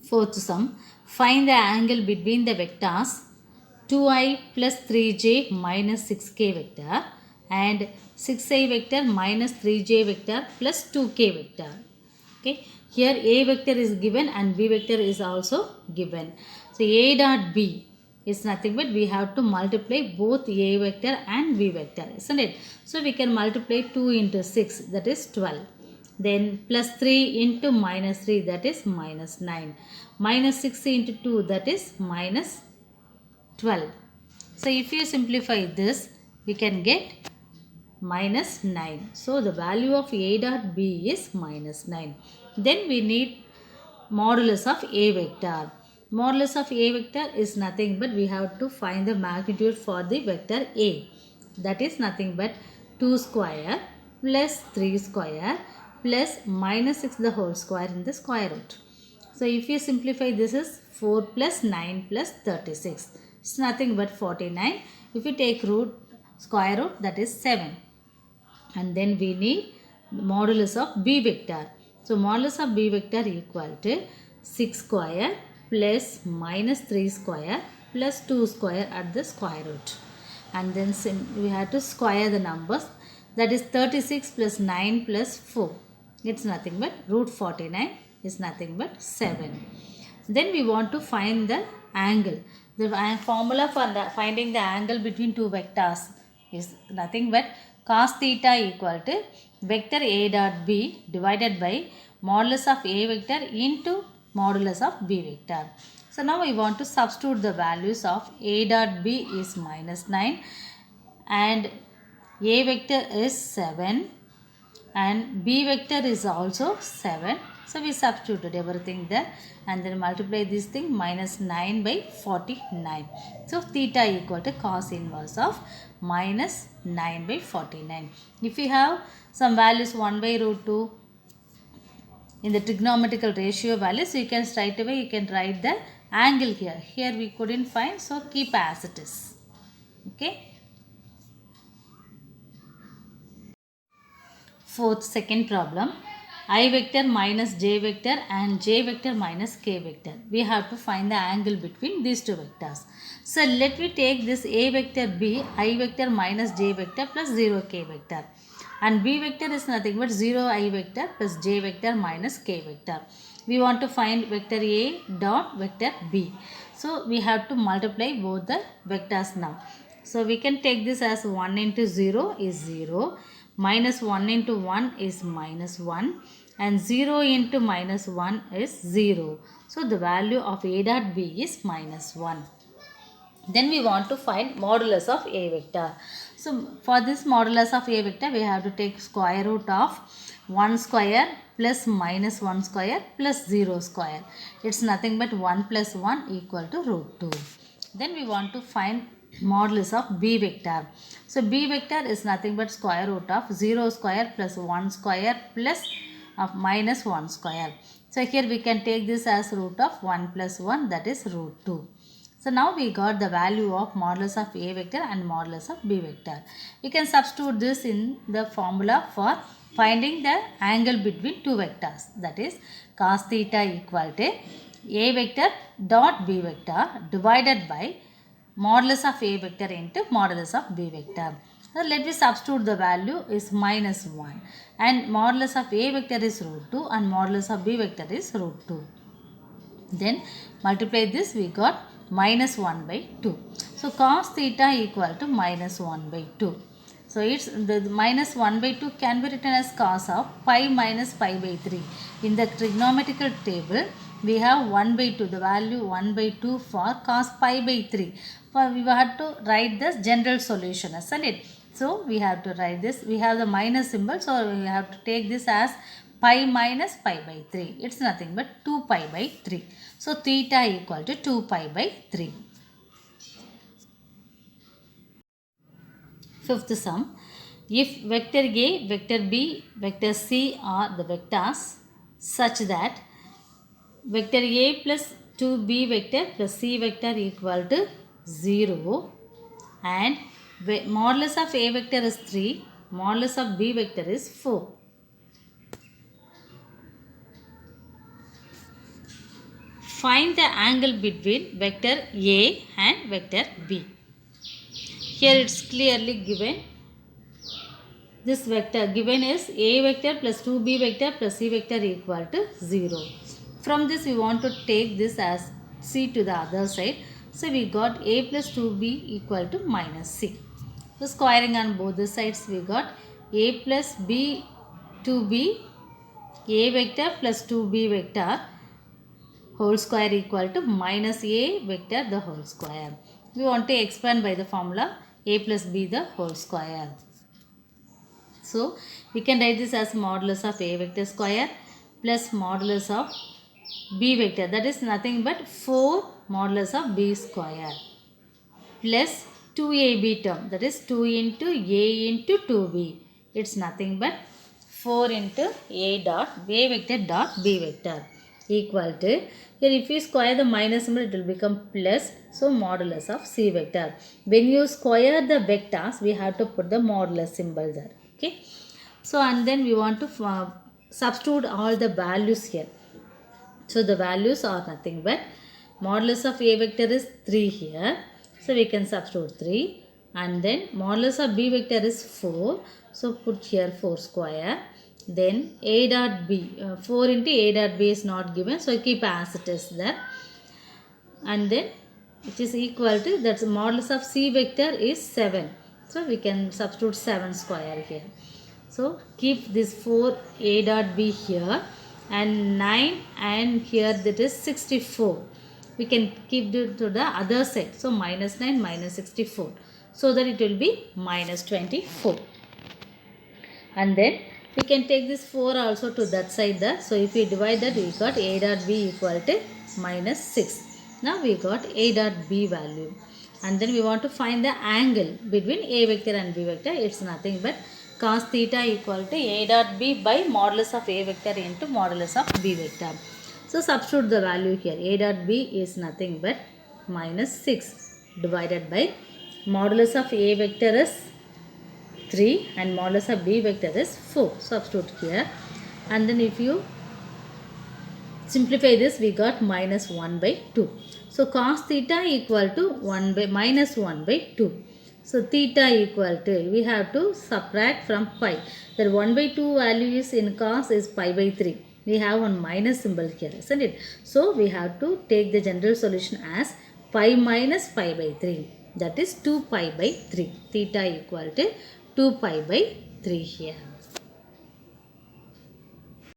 Fourth sum, find the angle between the vectors 2i plus 3j minus 6k vector and 6i vector minus 3j vector plus 2k vector. Okay, here a vector is given and b vector is also given. So a dot b is nothing but we have to multiply both a vector and b vector, isn't it? So we can multiply 2 into 6, that is 12. Then plus 3 into minus 3, that is minus 9. Minus 6 into 2, that is minus 12. So if you simplify this, we can get minus 9. So the value of a dot b is minus 9. Then we need modulus of a vector. Modulus of a vector is nothing but we have to find the magnitude for the vector a. That is nothing but 2 square plus 3 square plus minus 6 the whole square in the square root. So if you simplify, this is 4 plus 9 plus 36. It's nothing but 49. If you take root, square root, that is 7. And then we need modulus of b vector. So modulus of b vector equal to 6 square plus minus 3 square plus 2 square at the square root. And then we have to square the numbers. That is 36 plus 9 plus 4. It's nothing but root 49 is nothing but 7. Then we want to find the angle. The formula for finding the angle between two vectors is nothing but cos theta equal to vector a dot b divided by modulus of a vector into modulus of b vector. So now we want to substitute the values of a dot b is minus 9 and a vector is 7 and b vector is also 7. So we substituted everything there and then multiply this thing, minus 9 by 49. So theta equal to cos inverse of minus 9 by 49. If you have some values 1 by root 2 in the trigonometrical ratio values, you can straight away you can write the angle here. Here we couldn't find, so keep as it is. Okay. Fourth, second problem, I vector minus j vector and j vector minus k vector. We have to find the angle between these two vectors. So let me take this a vector b, I vector minus j vector plus 0 k vector. And b vector is nothing but 0 I vector plus j vector minus k vector. We want to find vector a dot vector b. So we have to multiply both the vectors now. So we can take this as 1 into 0 is 0. Minus 1 into 1 is minus 1 and 0 into minus 1 is 0. So the value of a dot b is minus 1. Then we want to find modulus of a vector. So for this modulus of a vector, we have to take square root of 1 square plus minus 1 square plus 0 square. It's nothing but 1 plus 1 equal to root 2. Then we want to find modulus of b vector. So b vector is nothing but square root of 0 square plus 1 square plus of minus 1 square. So here we can take this as root of 1 plus 1, that is root 2. So now we got the value of modulus of a vector and modulus of b vector. We can substitute this in the formula for finding the angle between two vectors. That is cos theta equal to a vector dot b vector divided by modulus of a vector into modulus of b vector. So let me substitute the value is minus 1 and modulus of a vector is root 2 and modulus of b vector is root 2. Then multiply this, we got minus 1 by 2. So cos theta equal to minus 1 by 2. So it's the minus 1 by 2 can be written as cos of pi minus pi by 3. In the trigonometrical table, we have 1 by 2, the value 1 by 2 for cos pi by 3. For we have to write this general solution, isn't it? So we have to write this, we have the minus symbol, so we have to take this as pi minus pi by 3. It's nothing but 2 pi by 3. So theta equal to 2 pi by 3. Fifth sum, if vector A, vector B, vector C are the vectors such that vector A plus 2B vector plus C vector equal to 0 and modulus of A vector is 3, modulus of B vector is 4. find the angle between vector A and vector B. Here it's clearly given. This vector given is A vector plus 2B vector plus C vector equal to 0. From this we want to take this as C to the other side. So we got A plus 2B equal to minus C. So squaring on both the sides we got A plus B 2B A vector plus 2B vector whole square equal to minus A vector the whole square. We want to expand by the formula A plus B the whole square. So we can write this as modulus of A vector square plus modulus of B vector, that is nothing but 4 modulus of B square plus 2AB term, that is 2 into A into 2B. It's nothing but 4 into A vector dot B vector equal to, here if we square the minus symbol it will become plus, so modulus of C vector. When you square the vectors we have to put the modulus symbol there. Okay, so and then we want to substitute all the values here. So the values are nothing but modulus of A vector is 3 here, so we can substitute 3, and then modulus of B vector is 4, so put here 4 square. Then A dot B, 4 into A dot B is not given, so keep as it is there, and then which is equal to, that's modulus of C vector is 7, so we can substitute 7 square here. So keep this 4 A dot B here and 9, and here that is 64. We can keep it to the other side. So minus 9 minus 64. So that it will be minus 24. And then we can take this 4 also to that side there. So if we divide that we got A dot B equal to minus 6. Now we got A dot B value. And then we want to find the angle between A vector and B vector. It's nothing but cos theta equal to A dot B by modulus of A vector into modulus of B vector. So substitute the value here. A dot B is nothing but minus 6 divided by modulus of A vector is 3 and modulus of B vector is 4. Substitute here, and then if you simplify this we got minus 1 by 2. So cos theta equal to 1 by minus 1 by 2. So theta equal to, we have to subtract from pi. That 1 by 2 value is in cos is pi by 3. We have one minus symbol here, isn't it? So we have to take the general solution as pi minus pi by 3. That is 2 pi by 3. Theta equal to 2 pi by 3 here.